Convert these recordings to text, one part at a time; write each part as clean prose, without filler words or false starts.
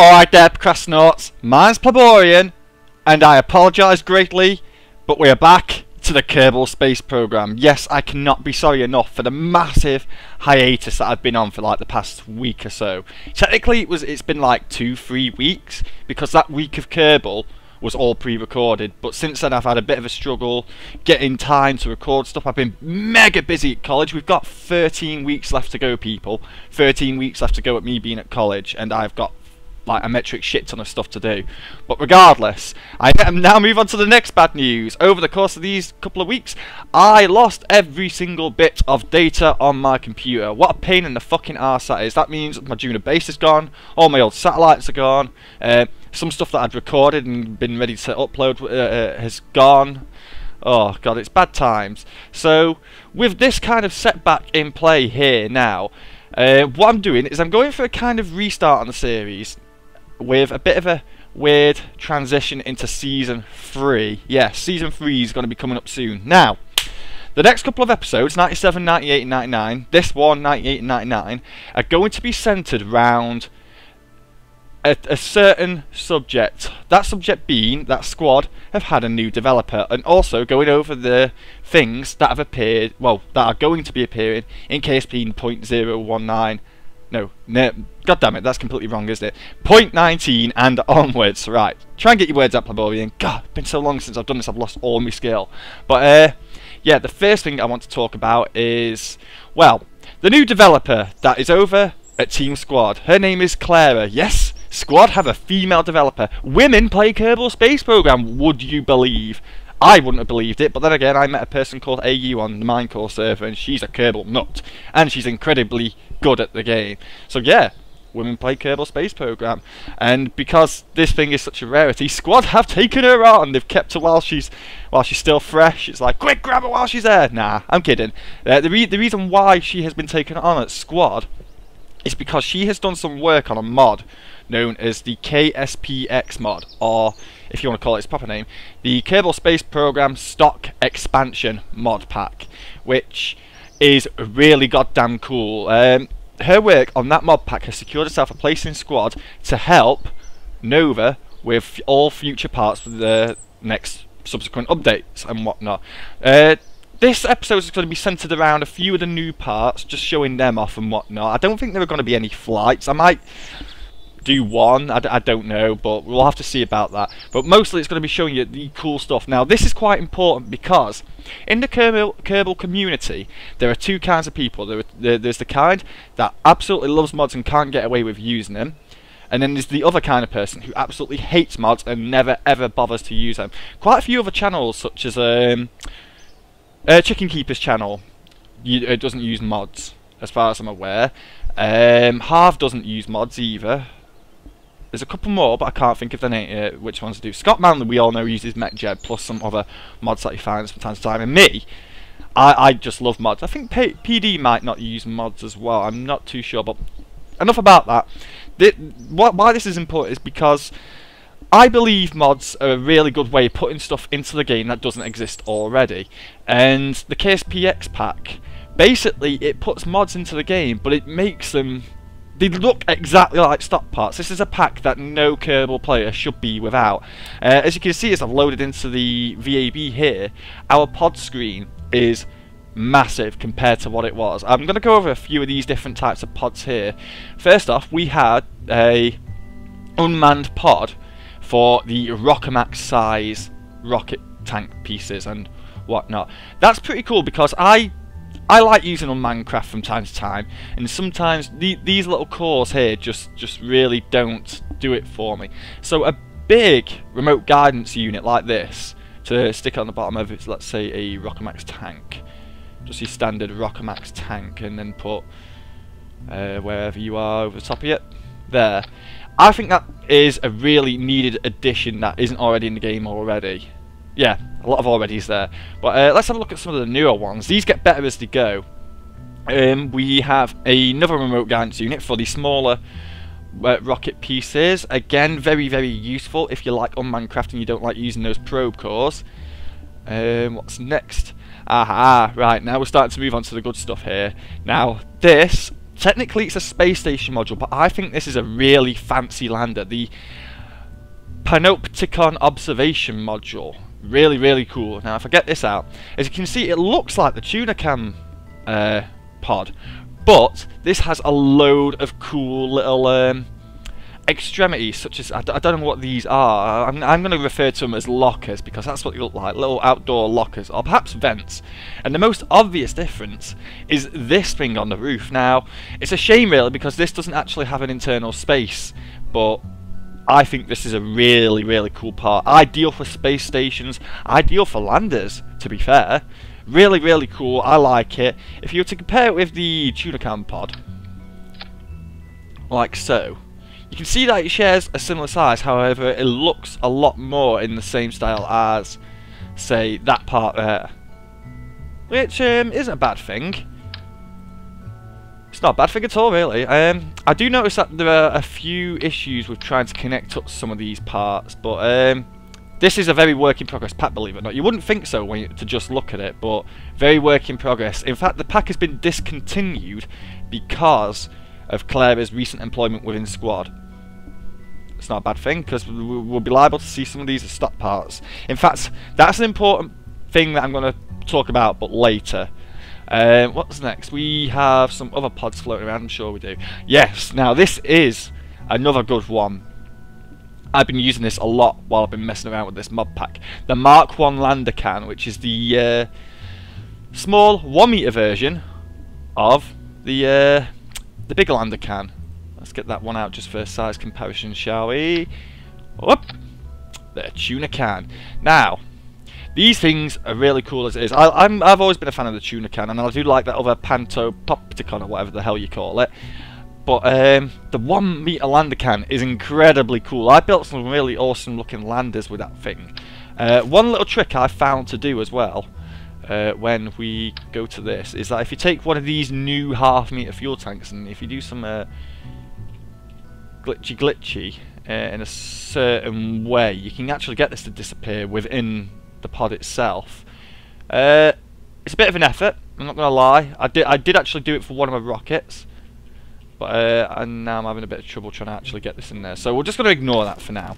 Alright there, Procrastinauts, mine's Pleborian, and I apologise greatly, but we are back to the Kerbal Space Program. Yes, I cannot be sorry enough for the massive hiatus that I've been on for like the past week or so. Technically it's been like 2-3 weeks, because that week of Kerbal was all pre-recorded, but since then I've had a bit of a struggle getting time to record stuff. I've been mega busy at college. We've got 13 weeks left to go, people. 13 weeks left to go at me being at college, and I've got like a metric shit ton of stuff to do. But regardless, I am now move on to the next bad news. Over the course of these couple of weeks, I lost every single bit of data on my computer. What a pain in the fucking arse that is. That means my junior base is gone, all my old satellites are gone, some stuff that I'd recorded and been ready to upload has gone. Oh god, it's bad times. So with this kind of setback in play here now, what I'm doing is I'm going for a kind of restart on the series with a bit of a weird transition into Season 3. Yeah, Season 3 is going to be coming up soon. Now, the next couple of episodes, 97, 98 and 99, this one, 98 and 99, are going to be centred around a certain subject. That subject being that Squad have had a new developer, and also going over the things that have appeared, well, that are going to be appearing in KSP 0.019. No, god damn it, that's completely wrong, isn't it? 0.19 and onwards. Right, try and get your words up, Pleborian. God, it's been so long since I've done this, I've lost all my skill. But yeah, the first thing I want to talk about is, well, the new developer that is over at Team Squad. Her name is Claira. Yes, Squad have a female developer. Women play Kerbal Space Program, would you believe? I wouldn't have believed it, but then again, I met a person called AU on the Minecore server, and she's a Kerbal nut, and she's incredibly good at the game. So yeah, women play Kerbal Space Program, and because this thing is such a rarity, Squad have taken her on. They've kept her while she's still fresh. It's like, quick, grab her while she's there. Nah, I'm kidding. The reason why she has been taken on at Squad is because she has done some work on a mod known as the KSPX mod, or if you want to call it its proper name, the Kerbal Space Program Stock Expansion mod pack, which is really goddamn cool. Her work on that mod pack has secured herself a place in Squad to help Nova with all future parts for the next subsequent updates and whatnot. This episode is going to be centred around a few of the new parts, just showing them off and whatnot. I don't think there are going to be any flights. I might do one, I don't know, but we'll have to see about that. But mostly it's going to be showing you the cool stuff. Now this is quite important because in the Kerbal community there are two kinds of people. There's the kind that absolutely loves mods and can't get away with using them, and then there's the other kind of person who absolutely hates mods and never ever bothers to use them. Quite a few other channels, such as Chicken Keeper's channel, it doesn't use mods as far as I'm aware. Harv doesn't use mods either. There's a couple more, but I can't think of the name, which ones to do. Scott Manley, we all know, uses MechJeb, plus some other mods that he finds from time to time. And me, I just love mods. I think PD might not use mods as well. I'm not too sure, but enough about that. Why this is important is because I believe mods are a really good way of putting stuff into the game that doesn't exist already. And the KSPX pack, basically, it puts mods into the game, but it makes them... they look exactly like stock parts. This is a pack that no Kerbal player should be without. As you can see, as I've loaded into the VAB here, our pod screen is massive compared to what it was. I'm going to go over a few of these different types of pods here. First off, we had a unmanned pod for the Rockamax size rocket tank pieces and whatnot. That's pretty cool because I like using unmanned craft from time to time, and sometimes these little cores here just really don't do it for me. So a big remote guidance unit like this to stick on the bottom of it, let's say a Rockamax tank, just your standard Rockamax tank, and then put wherever you are over the top of it, there. I think that is a really needed addition that isn't already in the game already. Yeah, a lot of alreadys there. But let's have a look at some of the newer ones. These get better as they go. We have another remote guidance unit for the smaller rocket pieces. Again, very, very useful if you like unmanned craft and you don't like using those probe cores. What's next? Aha, right, now we're starting to move on to the good stuff here. Now, this technically it's a space station module, but I think this is a really fancy lander. The Panopticon observation module. Really, really cool. Now if I get this out, as you can see, it looks like the tuna can pod, but this has a load of cool little extremities, such as, I don't know what these are. I'm going to refer to them as lockers, because that's what they look like, little outdoor lockers, or perhaps vents. And the most obvious difference is this thing on the roof. Now, it's a shame really, because this doesn't actually have an internal space, but I think this is a really, really cool part. Ideal for space stations, ideal for landers, to be fair. Really, really cool, I like it. If you were to compare it with the tuna can pod, like so, you can see that it shares a similar size, however it looks a lot more in the same style as, say, that part there. Which isn't a bad thing. It's not a bad thing at all, really. I do notice that there are a few issues with trying to connect up some of these parts, but this is a very work in progress pack, believe it or not. You wouldn't think so when to just look at it, but very work in progress. In fact, the pack has been discontinued because of Claira's recent employment within Squad. It's not a bad thing, because we'll be liable to see some of these as stock parts. In fact, that's an important thing that I'm going to talk about, but later. What's next? We have some other pods floating around, I'm sure we do. Yes, now this is another good one. I've been using this a lot while I've been messing around with this mod pack. The Mark 1 lander can, which is the small 1 meter version of the bigger lander can. Let's get that one out just for size comparison, shall we? Whoop! The tuna can. Now, these things are really cool as it is. I've always been a fan of the tuna can, and I do like that other Panopticon or whatever the hell you call it. But the 1 meter lander can is incredibly cool. I built some really awesome looking landers with that thing. One little trick I found to do as well, when we go to this, is that if you take one of these new 1/2 meter fuel tanks, and if you do some glitchy in a certain way, you can actually get this to disappear within the pod itself. It's a bit of an effort, I'm not gonna lie. I did actually do it for one of my rockets, but and now I'm having a bit of trouble trying to actually get this in there, so we're just gonna ignore that for now.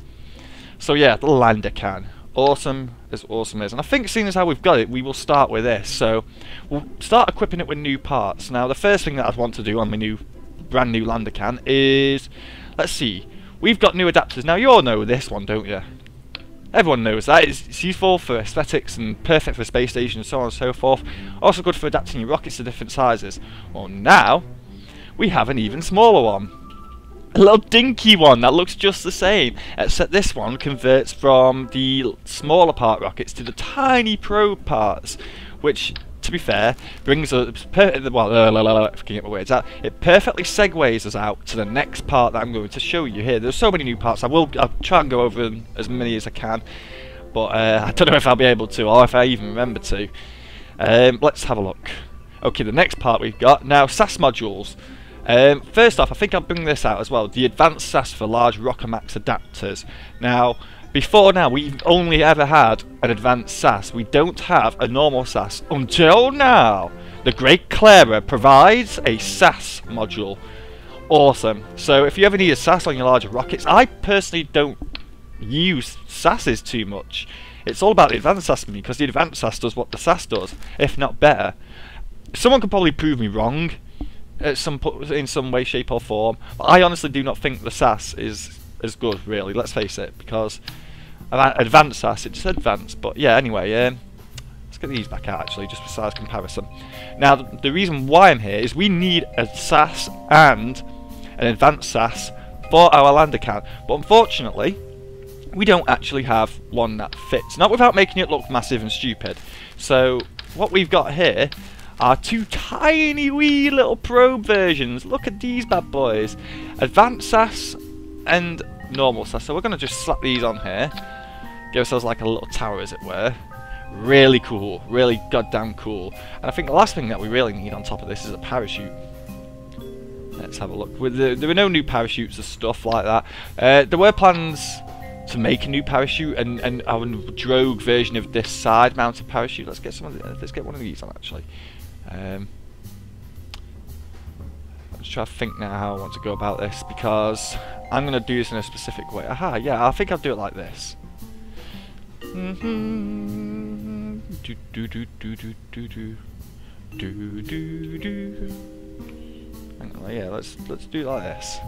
So yeah, the lander can, awesome as awesome is, and I think seeing as how we've got it, we will start with this. So we'll start equipping it with new parts. Now the first thing that I'd want to do on my brand new lander can is, let's see, we've got new adapters. Now you all know this one, don't you? Everyone knows that. It's useful for aesthetics and perfect for space stations and so on and so forth. Also good for adapting your rockets to different sizes. Well, now we have an even smaller one. A little dinky one that looks just the same, except this one converts from the smaller part rockets to the tiny probe parts, which, to be fair, brings us if I can get my words out, it perfectly segues us out to the next part that I'm going to show you here. There's so many new parts. I'll try and go over them, as many as I can, but I don't know if I'll be able to, or if I even remember to. Let's have a look. Okay, the next part we've got now, SAS modules. First off, I think I'll bring this out as well, the advanced SAS for large Rockermax adapters. Now, before now, we've only ever had an advanced SAS. We don't have a normal SAS until now. The great Claira provides a SAS module. Awesome. So if you ever need a SAS on your larger rockets, I personally don't use SASs too much. It's all about the advanced SAS for me, because the advanced SAS does what the SAS does, if not better. Someone could probably prove me wrong in some way, shape or form, but I honestly do not think the SAS is as good, really, let's face it, because advanced SAS, it's advanced. But yeah, anyway, let's get these back out actually, just for size comparison. Now the reason why I'm here is we need a SAS and an advanced SAS for our lander can, but unfortunately we don't actually have one that fits, not without making it look massive and stupid. So what we've got here are two tiny wee little probe versions. Look at these bad boys, advanced SAS and normal SAS. So we're going to just slap these on here, give ourselves like a little tower, as it were. Really cool, really goddamn cool. And I think the last thing that we really need on top of this is a parachute. Let's have a look. There were no new parachutes or stuff like that. There were plans to make a new parachute and our drogue version of this side mounted parachute. Let's get one of these on actually. Let's try to think now how I want to go about this, because I'm going to do this in a specific way. Aha, yeah, I think I'll do it like this. Hang on, yeah, let's do it like this.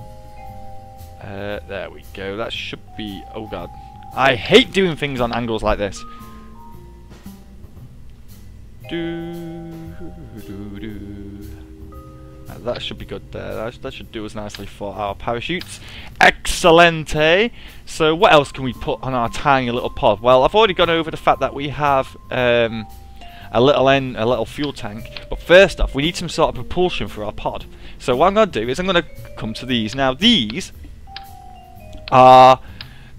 There we go. That should be. Oh god, I hate doing things on angles like this. That should be good there. That should do us nicely for our parachutes. Excellente! So what else can we put on our tiny little pod? Well, I've already gone over the fact that we have a little fuel tank. But first off, we need some sort of propulsion for our pod. So what I'm going to do is I'm going to come to these. Now these are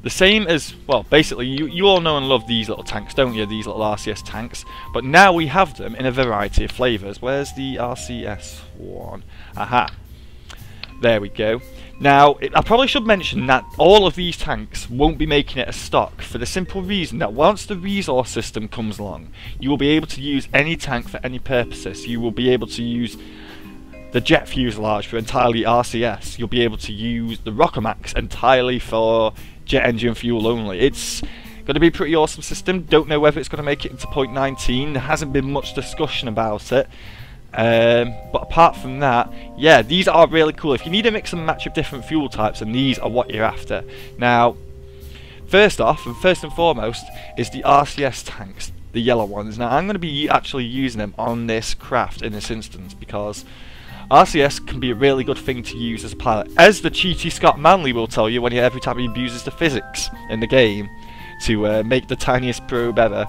the same as, well, basically you all know and love these little tanks, don't you? These little RCS tanks. But now we have them in a variety of flavours. Where's the RCS one? Aha. There we go. Now, I probably should mention that all of these tanks won't be making it a stock, for the simple reason that once the resource system comes along, you will be able to use any tank for any purposes. You will be able to use the jet fuselage for entirely RCS. You'll be able to use the Rockomax entirely for jet engine fuel only. It's going to be a pretty awesome system. Don't know whether it's going to make it into 0.19. There hasn't been much discussion about it. But apart from that, yeah, these are really cool. If you need a mix and match of different fuel types, and these are what you're after. Now, first off, and first and foremost, is the RCS tanks, the yellow ones. Now, I'm going to be actually using them on this craft in this instance, because RCS can be a really good thing to use as a pilot, as the cheaty Scott Manley will tell you every time he abuses the physics in the game to make the tiniest probe ever.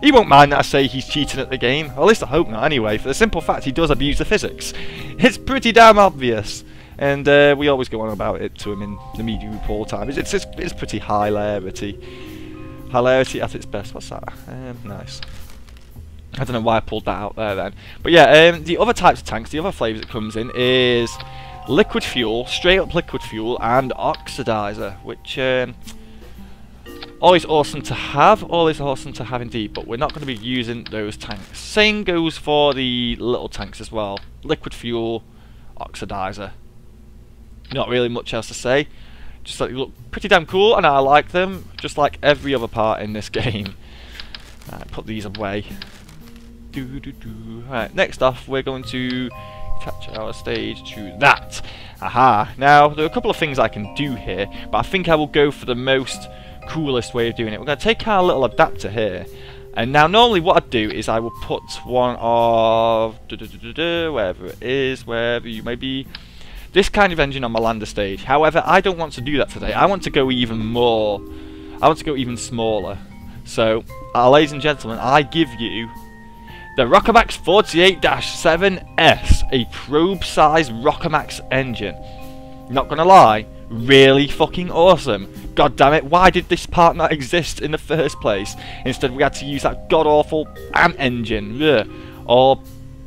He won't mind that I say he's cheating at the game, or at least I hope not anyway, for the simple fact he does abuse the physics. It's pretty damn obvious, and we always go on about it to him in the media group all the time. It's pretty hilarity. Hilarity at its best. What's that? Nice. I don't know why I pulled that out there then. But yeah, the other types of tanks, the other flavours it comes in is liquid fuel, straight up liquid fuel, and oxidizer, which always awesome to have, always awesome to have indeed, but we're not going to be using those tanks. Same goes for the little tanks as well. Liquid fuel, oxidizer. Not really much else to say. Just that they look pretty damn cool, and I like them, just like every other part in this game. Right, put these away. Right, next off we're going to attach our stage to that. Aha! Now, there are a couple of things I can do here, but I think I will go for the most coolest way of doing it. We're going to take our little adapter here, and now normally what I'd do is I will put one of wherever it is, wherever you may be, this kind of engine on my lander stage. However, I don't want to do that today. I want to go even more, I want to go even smaller. So, ladies and gentlemen, I give you the Rockomax 48-7S, a probe-sized Rockomax engine. Not gonna lie, really fucking awesome. God damn it, why did this part not exist in the first place? Instead we had to use that god-awful ant engine. Ugh. Or,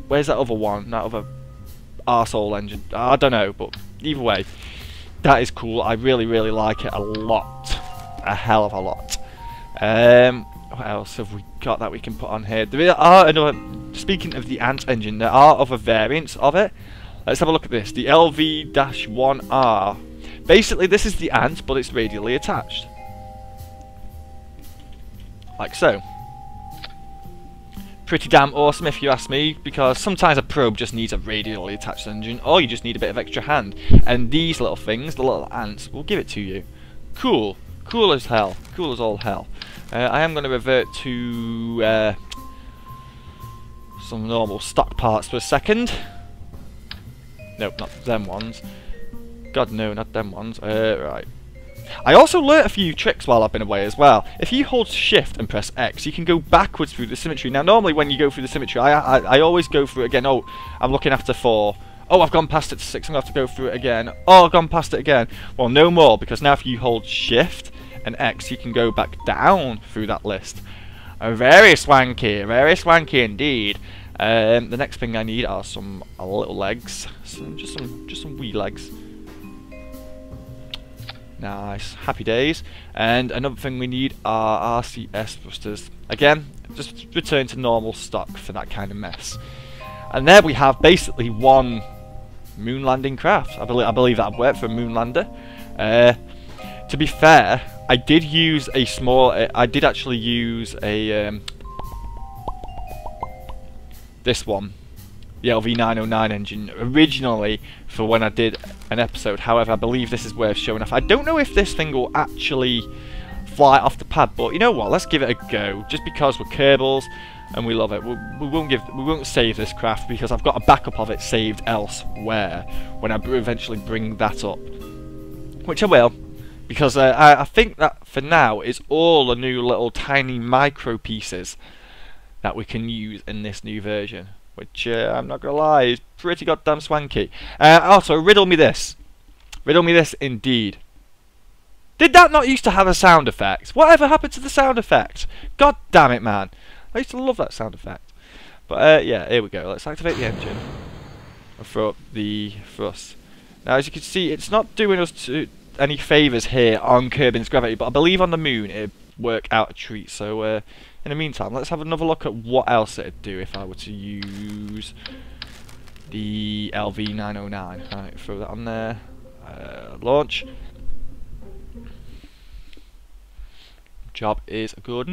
where's that other one? That other arsehole engine? I don't know, but either way, that is cool. I really, really like it a lot. A hell of a lot. What else have we got that we can put on here? There are another, speaking of the ant engine, there are other variants of it. Let's have a look at this. The LV-1R. Basically, this is the ant, but it's radially attached. Like so. Pretty damn awesome if you ask me, because sometimes a probe just needs a radially attached engine, or you just need a bit of extra hand. And these little things, the little ants, will give it to you. Cool. Cool as hell. Cool as all hell. I am going to revert to some normal stock parts for a second. Nope, not them ones. God, no, not them ones. Right. I also learnt a few tricks while I've been away as well. If you hold shift and press X, you can go backwards through the symmetry. Now, normally when you go through the symmetry, I always go through it again. Oh, I'm looking after 4. Oh, I've gone past it to 6. I'm going to have to go through it again. Oh, I've gone past it again. Well, no more, because now if you hold shift and X, you can go back down through that list. Very swanky indeed. The next thing I need are some little legs, just some wee legs. Nice, happy days. And another thing we need are RCS thrusters. Again, just return to normal stock for that kind of mess. And there we have basically one moon landing craft. I believe that would work for a moon lander. To be fair, I did use a small. I did actually use a this one, the LV909 engine, originally for when I did an episode. However, I believe this is worth showing off. I don't know if this thing will actually fly off the pad, but you know what? Let's give it a go. Just because we're Kerbals and we love it, we won't save this craft because I've got a backup of it saved elsewhere when I eventually bring that up, which I will. Because I think that for now it's all the new little tiny micro pieces that we can use in this new version, which I'm not gonna lie is pretty goddamn swanky. Also, riddle me this indeed. Did that not used to have a sound effect? Whatever happened to the sound effect? God damn it, man! I used to love that sound effect. But yeah, here we go. Let's activate the engine and throw up the thrust. Now, as you can see, it's not doing us any favours here on Kerbin's gravity, but I believe on the moon it'd work out a treat. So in the meantime, let's have another look at what else it'd do if I were to use the LV909. Right, throw that on there. Launch. Job is good.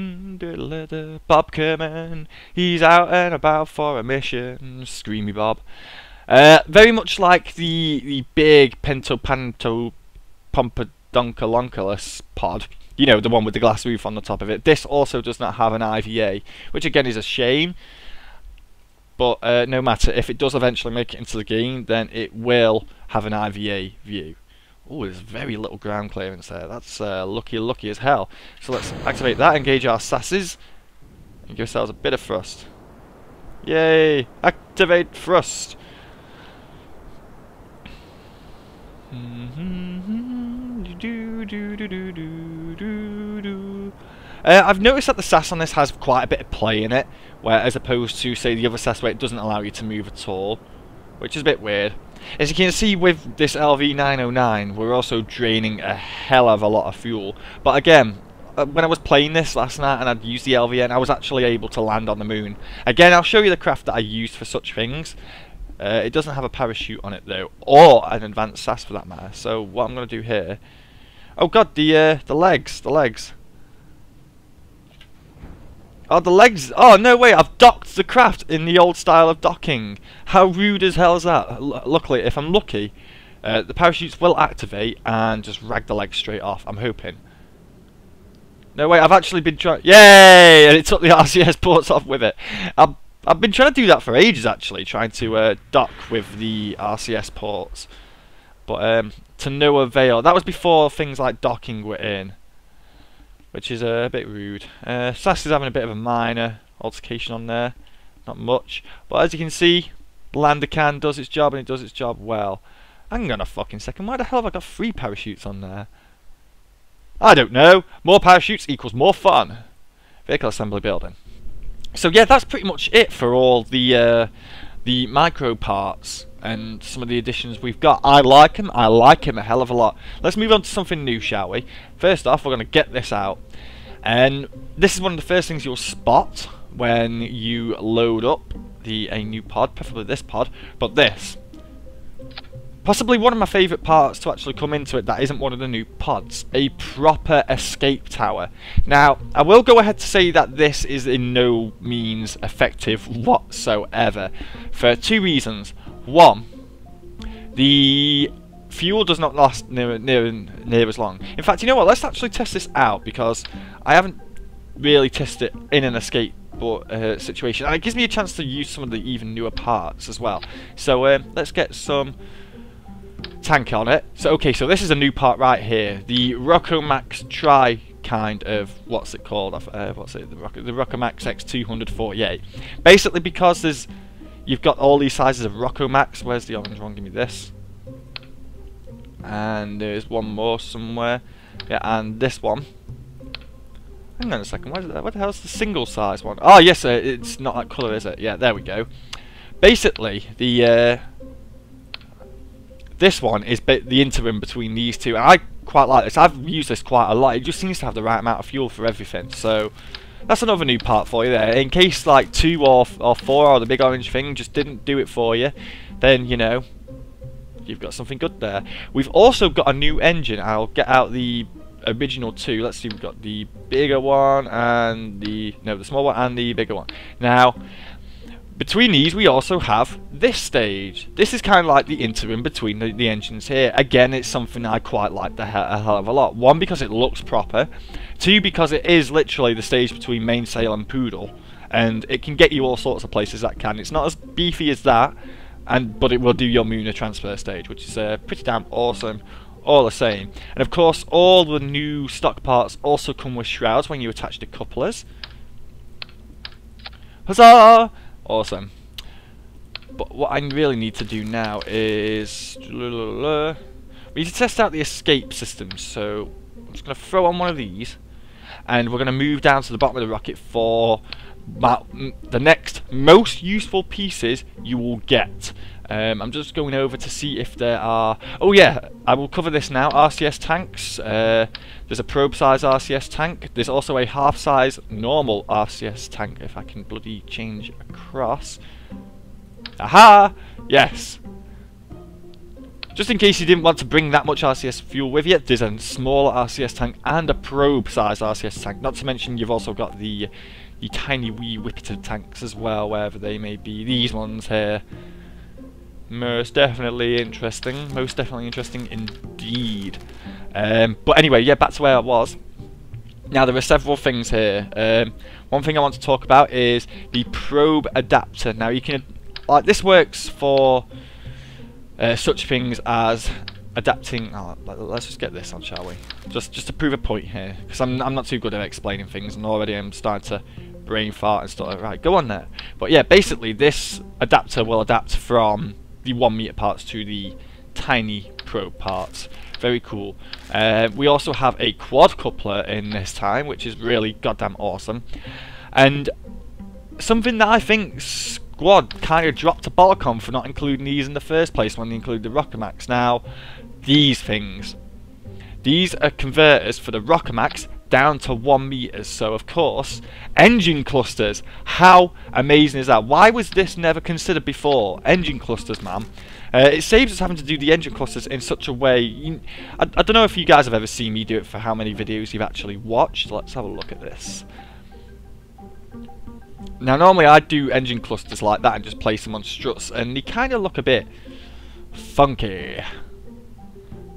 Bob Kerman, he's out and about for a mission. Screamy Bob. Very much like the big Panto Pompadonkalonkalus pod, you know, the one with the glass roof on the top of it. This also does not have an IVA, which again is a shame, but no matter, if it does eventually make it into the game, then it will have an IVA view. Oh, there's very little ground clearance there. That's lucky as hell. So let's activate that, engage our sasses, and give ourselves a bit of thrust. Yay! Activate thrust! I've noticed that the SAS on this has quite a bit of play in it, where as opposed to say the other SAS where it doesn't allow you to move at all, which is a bit weird. As you can see with this LV909, we're also draining a hell of a lot of fuel. But again, when I was playing this last night and I'd used the LVN, I was actually able to land on the moon. Again, I'll show you the craft that I used for such things. It doesn't have a parachute on it though, or an advanced SAS for that matter. So what I'm going to do here... Oh god, the legs. Oh, the legs! Oh, no way, I've docked the craft in the old style of docking. How rude as hell is that? Luckily, if I'm lucky, the parachutes will activate and just rag the legs straight off, I'm hoping. No way, I've actually been trying... Yay! And it took the RCS ports off with it. I've been trying to do that for ages, actually, trying to dock with the RCS ports. But to no avail. That was before things like docking were in, which is a bit rude. SAS is having a bit of a minor altercation on there, not much. But as you can see, the lander can does its job, and it does its job well. Hang on a fucking second, why the hell have I got 3 parachutes on there? I don't know. More parachutes equals more fun. Vehicle assembly building. So yeah, that's pretty much it for all the micro parts and some of the additions we've got. I like them a hell of a lot. Let's move on to something new, shall we? First off, we're going to get this out, and this is one of the first things you'll spot when you load up a new pod, preferably this pod, but this. Possibly one of my favourite parts to actually come into it that isn't one of the new pods, a proper escape tower. Now, I will go ahead to say that this is in no means effective whatsoever, for 2 reasons. One, the fuel does not last near as long. In fact, you know what, let's actually test this out, because I haven't really tested it in an escape situation, and it gives me a chance to use some of the even newer parts as well. So let's get some tank on it. So okay, so this is a new part right here, the Rockomax Tri kind of, what's it called? What's it? The Rockomax X248. Basically, because you've got all these sizes of Rockomax. Where's the orange one? Give me this. And there's one more somewhere. Yeah, and this one. Hang on a second. What the hell's the single size one? Oh yes, it's not that colour, is it? Yeah, there we go. Basically, this one is the interim between these two, and I quite like this. I've used this quite a lot. It just seems to have the right amount of fuel for everything. So that's another new part for you there. In case like 2 or 4 or the big orange thing just didn't do it for you, then you know, you've got something good there. We've also got a new engine. I'll get out the original two. Let's see, we've got the bigger one and the small one and the bigger one. Now, between these we also have this stage. This is kind of like the interim between the engines here. Again, it's something I quite like a hell of a lot. One, because it looks proper. Two, because it is literally the stage between mainsail and poodle, and it can get you all sorts of places that can. It's not as beefy as that, but it will do your Muna transfer stage, which is pretty damn awesome all the same. And of course, all the new stock parts also come with shrouds when you attach the couplers. Huzzah! Awesome. But what I really need to do now is we need to test out the escape systems. So I'm just going to throw on one of these, and we're going to move down to the bottom of the rocket for the next most useful pieces you will get. I'm just going over to see if there are... Oh yeah, I will cover this now. RCS tanks. There's a probe size RCS tank. There's also a half size normal RCS tank, if I can bloody change across. Aha! Yes! Just in case you didn't want to bring that much RCS fuel with you, there's a smaller RCS tank and a probe size RCS tank. Not to mention you've also got the tiny wee whippet tanks as well, wherever they may be. These ones here. Most definitely interesting indeed. But anyway, yeah, back to where I was. Now there are several things here. One thing I want to talk about is the probe adapter. Now you can, like, this works for such things as adapting. Oh, let's just get this on, shall we? Just to prove a point here, because I'm not too good at explaining things, and already I'm starting to brain fart and stuff. Right, go on there. But yeah, basically this adapter will adapt from the 1 meter parts to the tiny probe parts. Very cool. We also have a quad coupler in this time, which is really goddamn awesome. And something that I think Squad kind of dropped a bollock on for not including these in the first place when they include the Rockermax. Now, these things. These are converters for the Rockermax down to 1 meters. So of course, engine clusters. How amazing is that? Why was this never considered before? Engine clusters, man. It saves us having to do the engine clusters in such a way. I don't know if you guys have ever seen me do it for how many videos you've actually watched. Let's have a look at this. Now normally I do engine clusters like that and just place them on struts, and they kind of look a bit funky.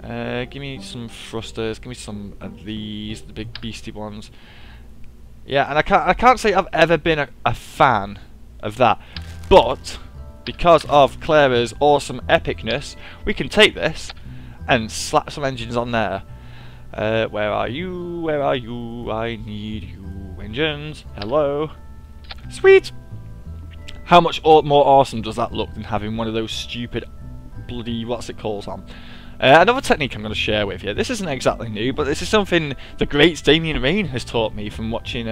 Give me some thrusters, give me some of these, the big beastie ones. Yeah, and I can't say I've ever been a fan of that, but because of Claira's awesome epicness, we can take this and slap some engines on there. Where are you? Where are you? I need you. Engines. Hello. Sweet. How much more awesome does that look than having one of those stupid bloody what's it called on? Another technique I'm going to share with you. This isn't exactly new, but this is something the great Damien Rain has taught me from watching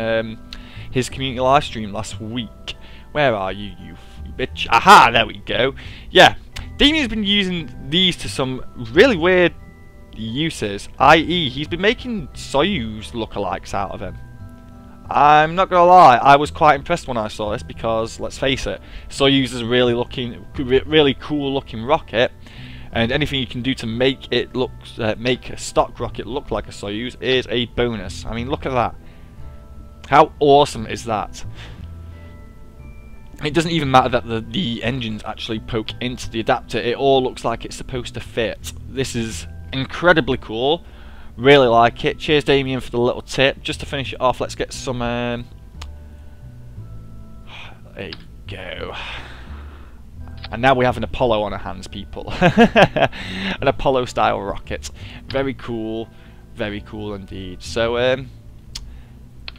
his community live stream last week. Where are you, you bitch? Aha, there we go. Yeah, Damien's been using these to some really weird uses, i.e. he's been making Soyuz lookalikes out of him. I'm not gonna lie, I was quite impressed when I saw this because, let's face it, Soyuz is a really cool looking rocket, and anything you can do to make it look, make a stock rocket look like a Soyuz is a bonus. I mean, look at that. How awesome is that? It doesn't even matter that the engines actually poke into the adapter. It all looks like it's supposed to fit. This is incredibly cool. Really like it. Cheers, Damien, for the little tip. Just to finish it off, let's get some... there you go. And now we have an Apollo on our hands, people. An Apollo-style rocket. Very cool indeed. So,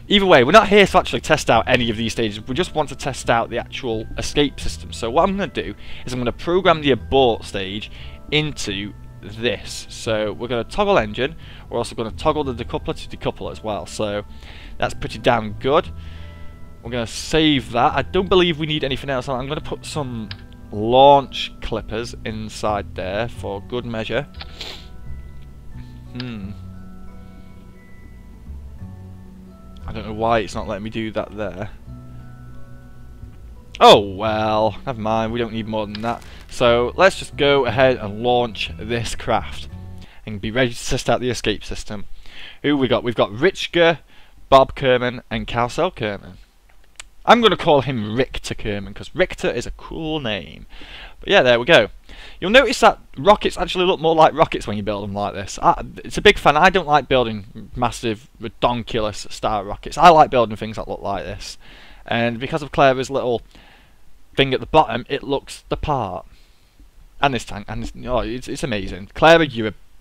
either way, we're not here to actually test out any of these stages. We just want to test out the actual escape system. So what I'm going to do is I'm going to program the abort stage into this. So we're going to toggle engine. We're also going to toggle the decoupler to decouple as well. So that's pretty damn good. We're going to save that. I don't believe we need anything else. I'm going to put some launch clippers inside there for good measure. I don't know why it's not letting me do that there. Oh well, never mind, we don't need more than that. So let's just go ahead and launch this craft and be ready to test out the escape system. Who we got? We've got Richger, Bob Kerman and Cowcell Kerman. I'm going to call him Richter Kerman because Richter is a cool name. But yeah, there we go. You'll notice that rockets actually look more like rockets when you build them like this. It's a big fan. I don't like building massive, redonkulous star rockets. I like building things that look like this. And because of Claira's little thing at the bottom, it looks the part. And this tank, and this, oh, it's amazing. Claira,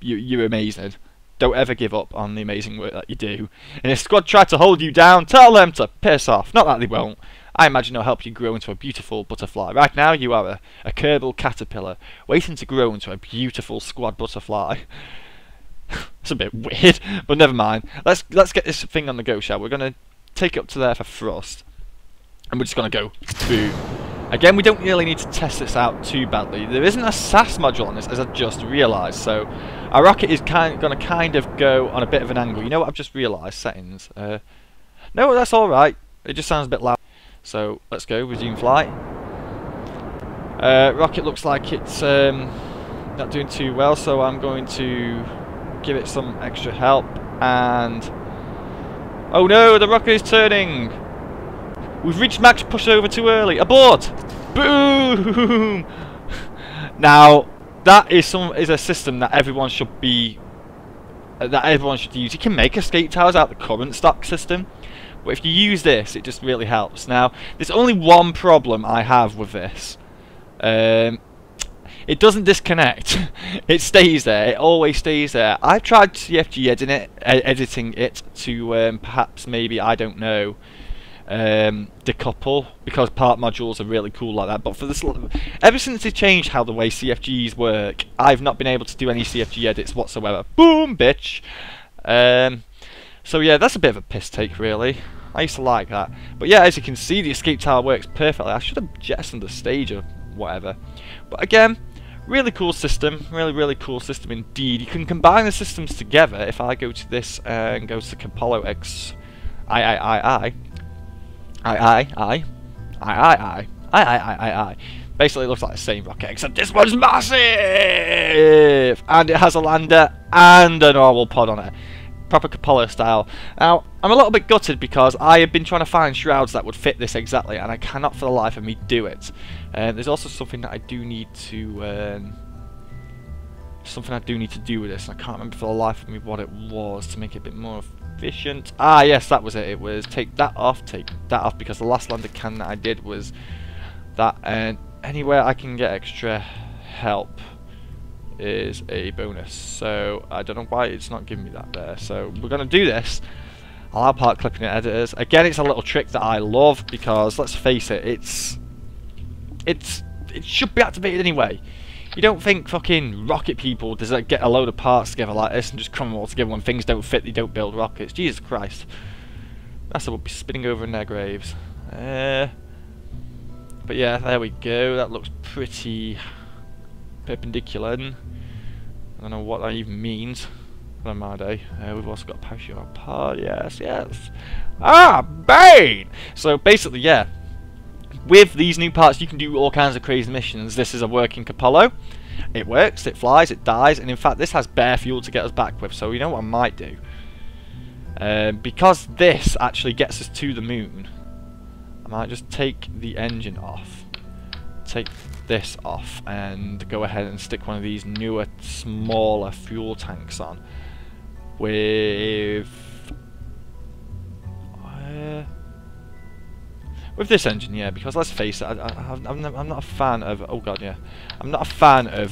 you're amazing. Don't ever give up on the amazing work that you do. And if squad try to hold you down, tell them to piss off. Not that they won't. I imagine it'll help you grow into a beautiful butterfly. Right now you are a Kerbal caterpillar, waiting to grow into a beautiful squad butterfly. It's a bit weird, but never mind. Let's get this thing on the go, shall we? We're going to take it up to there for thrust. And we're just going to go boom. Again, we don't really need to test this out too badly. There isn't a SAS module on this, as I've just realised. So our rocket is going to kind of go on a bit of an angle. You know what I've just realised? Settings. No, that's alright. It just sounds a bit loud. So let's go. Resume flight. Rocket looks like it's not doing too well, so I'm going to give it some extra help. And oh no, the rocket is turning. We've reached max push over too early. Abort! Boom! Now that is a system that everyone should use. You can make escape towers out of the current stock system, but if you use this, it just really helps. Now, there's only one problem I have with this. It doesn't disconnect. It stays there. It always stays there. I've tried CFG editing it to perhaps maybe, I don't know, decouple, because part modules are really cool like that. But for this, ever since they changed how the way CFGs work, I've not been able to do any CFG edits whatsoever. Boom, bitch. So yeah, that's a bit of a piss take, really. I used to like that. But yeah, as you can see, the escape tower works perfectly. I should have jettisoned the stage or whatever. But again, really cool system. Really cool system indeed. You can combine the systems together. If I go to this and go to Capolo X, basically it looks like the same rocket, except this one's massive! And it has a lander and a normal pod on it. Proper Capolo style. Now, I'm a little bit gutted because I have been trying to find shrouds that would fit this exactly, and I cannot for the life of me do it. There's also something that I do need to do with this. I can't remember for the life of me what it was to make it a bit more efficient. Ah, yes, that was it. It was take that off, because the last lander can that I did was that, and anywhere I can get extra help is a bonus. So I don't know why it's not giving me that there. So we're going to do this. Allow part clipping and editors. Again, it's a little trick that I love because, let's face it, it should be activated anyway. You don't think fucking rocket people does that get a load of parts together like this and just crumble all together when things don't fit, they don't build rockets. Jesus Christ. That's what we'll be spinning over in their graves. But yeah, there we go. That looks pretty perpendicular. I don't know what that even means. On my day. We've also got parachute on pod. Yes. Ah, Bane! So basically, yeah. With these new parts, you can do all kinds of crazy missions. This is a working Capolo. It works, it flies, it dies, and in fact, this has bare fuel to get us back with. So you know what I might do? Because this actually gets us to the moon, I might just take the engine off. Take this off and go ahead and stick one of these newer, smaller fuel tanks on with this engine, yeah. Because let's face it, I'm not a fan of. Oh god, yeah, I'm not a fan of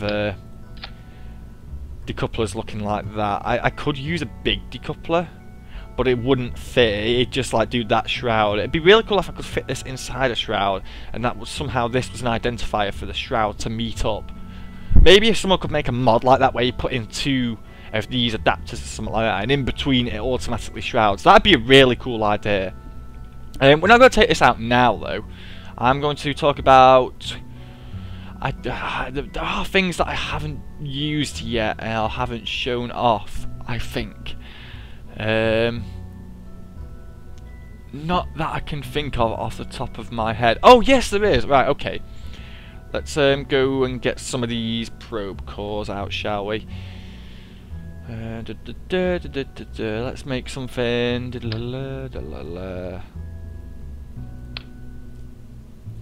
decouplers looking like that. I could use a big decoupler, but it wouldn't fit. It'd just like do that shroud. It'd be really cool if I could fit this inside a shroud, and that was somehow this was an identifier for the shroud to meet up. Maybe if someone could make a mod like that where you put in two of these adapters or something like that, and in between it automatically shrouds. That'd be a really cool idea. We're not going to take this out now though. I'm going to talk about there are things that I haven't used yet and I haven't shown off, I think. Not that I can think of off the top of my head. Oh yes, there is. Right, okay. Let's go and get some of these probe cores out, shall we? Let's make something.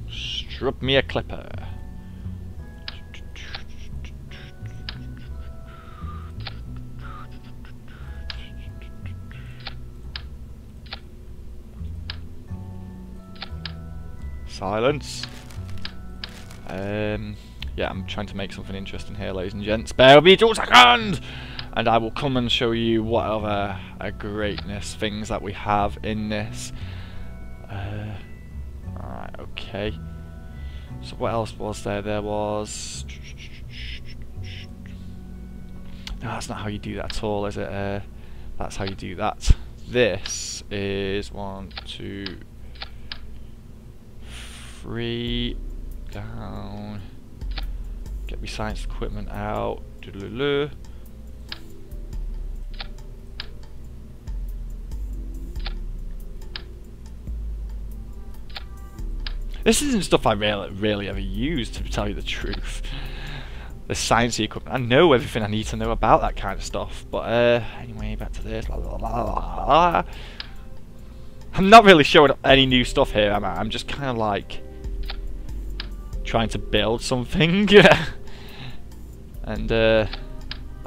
Strip me a clipper. Silence. Yeah, I'm trying to make something interesting here, ladies and gents. Bear with me 2 seconds, and I will come and show you what other greatness things that we have in this. Alright, okay. So what else was there? There was... No, that's not how you do that at all, is it? That's how you do that. This is 1, 2, 3... down. Get me science equipment out. Doodaloo. This isn't stuff I really ever use, to tell you the truth. The science equipment. I know everything I need to know about that kind of stuff. But anyway, back to this. Blah, blah, blah, blah. I'm not really showing any new stuff here, am I? I'm just kind of like trying to build something. And I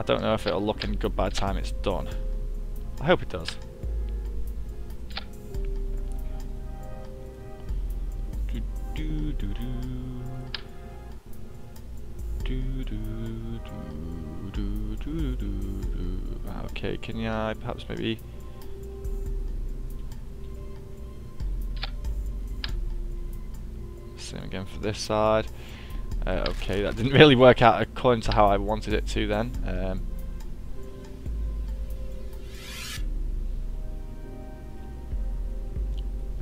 don't know if it'll look any good by the time it's done. I hope it does. Okay, can I perhaps maybe... Same again for this side. Okay, that didn't really work out according to how I wanted it to then.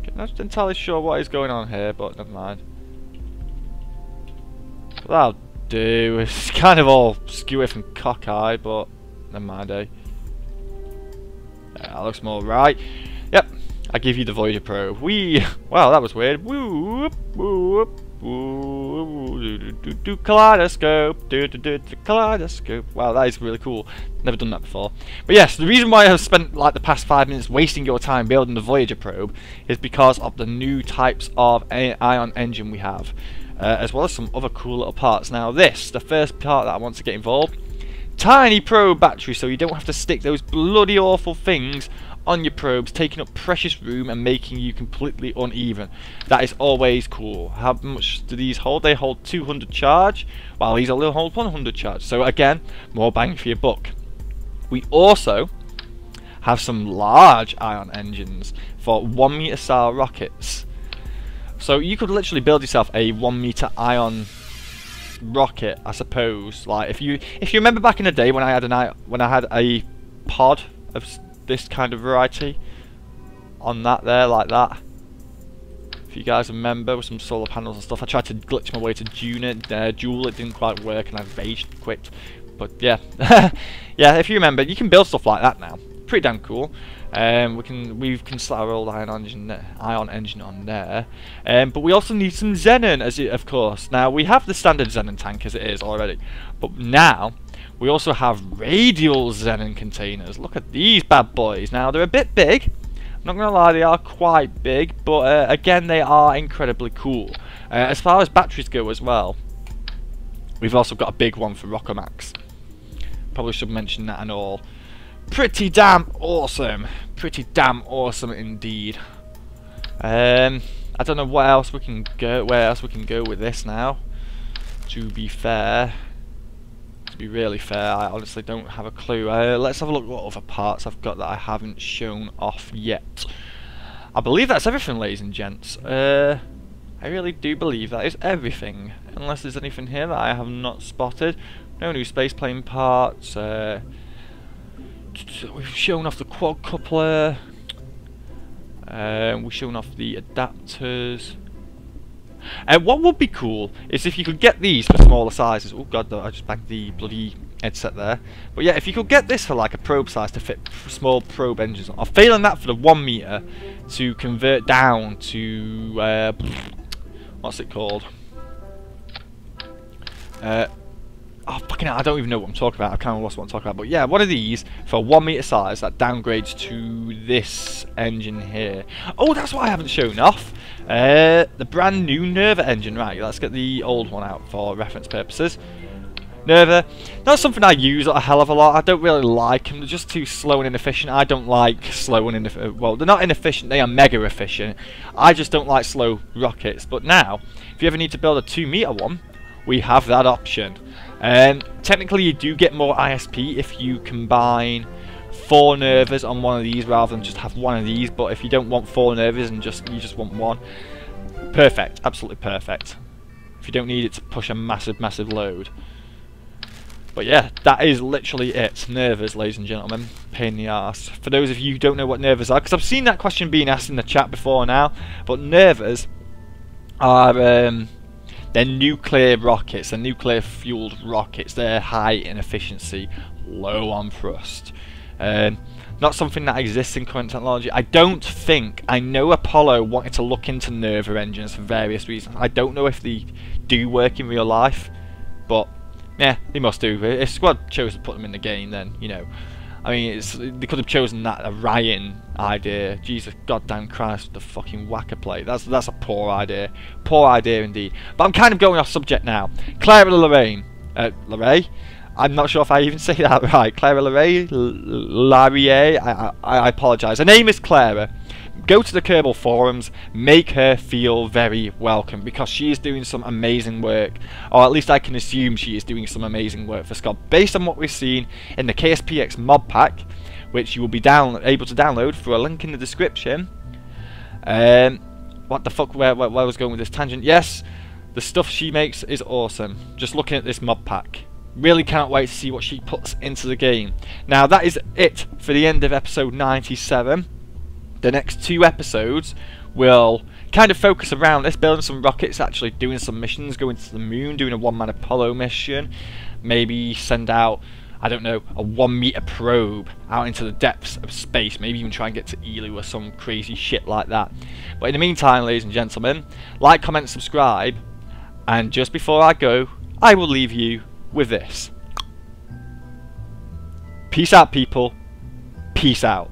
Okay, not entirely sure what is going on here, but never mind. That'll do. It's kind of all skew-if and cockeyed, but never mind, eh? That looks more right. Yep, I give you the Voyager probe. Whee! Wow, that was weird. Whoop, whoop, whoop. Kaleidoscope. Kaleidoscope. Wow, that is really cool. Never done that before. But yes, the reason why I've spent like the past 5 minutes wasting your time building the Voyager probe is because of the new types of ion engine we have. As well as some other cool little parts. Now this, the first part that I want to get involved, tiny probe battery, so you don't have to stick those bloody awful things on your probes, taking up precious room and making you completely uneven. That is always cool. How much do these hold? They hold 200 charge, while these only hold 100 charge. So again, more bang for your buck. We also have some large ion engines for 1 meter style rockets. So you could literally build yourself a 1 meter ion rocket, I suppose. Like if you remember back in the day when I had a pod of this kind of variety on that there, like that. If you guys remember, with some solar panels and stuff, I tried to glitch my way to Joule. It didn't quite work, and I rage quit. But yeah, yeah. If you remember, you can build stuff like that now. Pretty damn cool. We can slot our old ion engine on there, but we also need some xenon, of course. Now we have the standard xenon tank as it is already, but now we also have radial xenon containers. Look at these bad boys. Now they're a bit big. I'm not gonna lie, they are quite big, but again, they are incredibly cool. As far as batteries go as well, we've also got a big one for Rockomax. Probably should mention that and all. Pretty damn awesome. Pretty damn awesome indeed. I don't know what else we can go. Where else we can go with this now? To be fair, to be really fair, I honestly don't have a clue. Let's have a look at what other parts I've got that I haven't shown off yet. I believe that's everything, ladies and gents. I really do believe that is everything. Unless there's anything here that I have not spotted. No new spaceplane parts. We've shown off the quad coupler. We've shown off the adapters. What would be cool is if you could get these for smaller sizes. Oh god, I just banged the bloody headset there. But yeah, if you could get this for like a probe size to fit small probe engines, or failing that for the 1 meter to convert down to what's it called? Oh fucking hell, I don't even know what I'm talking about. I kind of lost what I'm talking about. But yeah, one of these for 1 meter size that downgrades to this engine here. Oh, that's what I haven't shown off. The brand new Nerva engine. Right, let's get the old one out for reference purposes. Nerva, not something I use a hell of a lot. I don't really like them. They're just too slow and inefficient. I don't like slow and inefficient. Well, they're not inefficient. They are mega efficient. I just don't like slow rockets. But now, if you ever need to build a 2 meter one, we have that option. Technically, you do get more ISP if you combine 4 Nervas on one of these rather than just have one of these. But if you don't want 4 Nervas and you just want one, perfect, absolutely perfect. If you don't need it to push a massive load. But yeah, that is literally it. Nervas, ladies and gentlemen. Pain in the arse. For those of you who don't know what Nervas are, because I've seen that question being asked in the chat before now, but Nervas are they're nuclear rockets. They're nuclear fueled rockets. They're high in efficiency, low on thrust. Not something that exists in current technology. I know Apollo wanted to look into Nerva engines for various reasons. I don't know if they do work in real life, but yeah, they must do. If Squad chose to put them in the game, then, you know, I mean, they could have chosen that Orion idea. Jesus goddamn Christ, the fucking whacker plate. That's a poor idea. Poor idea indeed. But I'm kind of going off subject now. Claira Lorraine. Lorraine? I'm not sure if I even say that right. Claira Lorraine? Larie? I apologise. Her name is Claira. Go to the Kerbal forums, make her feel very welcome, because she is doing some amazing work, or at least I can assume she is doing some amazing work for Scott, based on what we've seen in the KSPX mod pack, which you will be able to download through a link in the description. What the fuck, where I was going with this tangent? Yes, the stuff she makes is awesome. Just looking at this mod pack. Really can't wait to see what she puts into the game. Now, that is it for the end of episode 97. The next 2 episodes will kind of focus around this, building some rockets, actually doing some missions, going to the moon, doing a 1-man Apollo mission, maybe send out, I don't know, a 1 meter probe out into the depths of space, maybe even try and get to Elu or some crazy shit like that. But in the meantime, ladies and gentlemen, like, comment, subscribe, and just before I go, I will leave you with this. Peace out, people. Peace out.